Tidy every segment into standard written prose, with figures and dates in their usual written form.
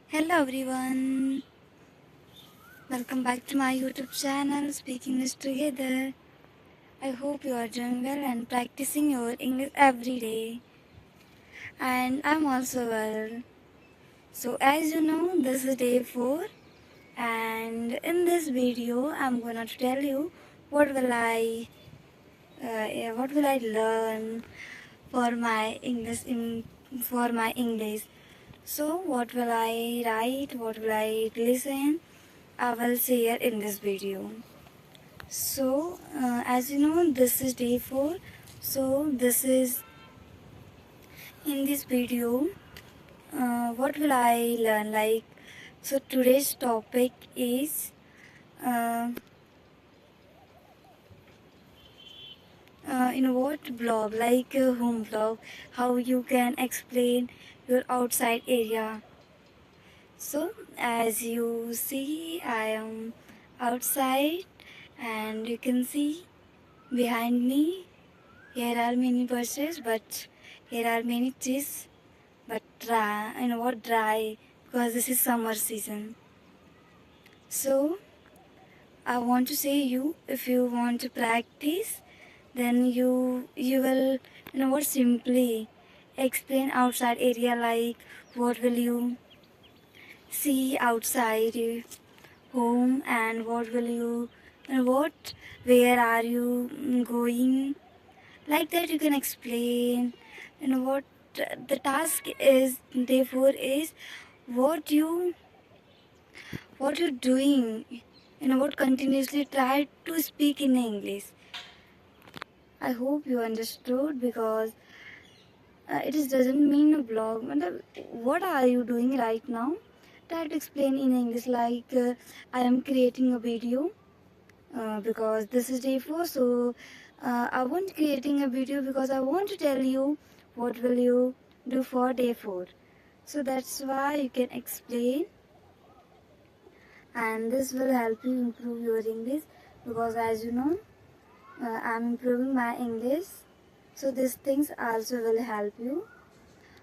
Hello everyone, welcome back to my YouTube channel Speaking English Together. I hope you are doing well and practicing your English every day. And I'm also well. So as you know, this is day 4 and in this video I'm gonna tell you what will I learn for my English. So what will I write, what will I listen, I will share in this video. So as you know, this is day 4. So this is in this video, what will I learn, so today's topic is uh, in what blog, home blog, how you can explain your outside area. So as you see, I am outside and you can see behind me here are many bushes, but here are many trees, but dry because this is summer season. So I want to say you, if you want to practice, then you will simply explain outside area, like what will you see outside your home and what will you and what where are you going, like that you can explain. What the task is therefore is what you're doing, what continuously try to speak in English. I hope you understood, because it is doesn't mean a blog. What are you doing right now? Try to explain in English, I am creating a video because this is day 4. So I want creating a video because I want to tell you what will you do for day 4. So that's why you can explain, and this will help you improve your English, because as you know, I'm improving my English, so these things also will help you.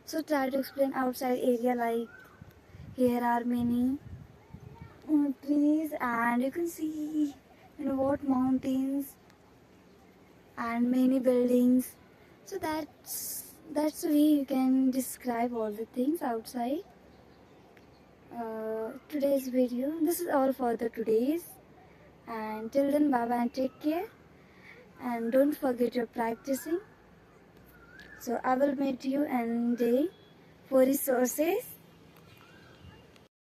So try to explain outside area, like here are many trees and you can see what mountains and many buildings. So that's the way you can describe all the things outside. Today's video, this is all for the today's, and till then, bye bye and take care, and don't forget your practicing. So I will meet you in day 4 resources.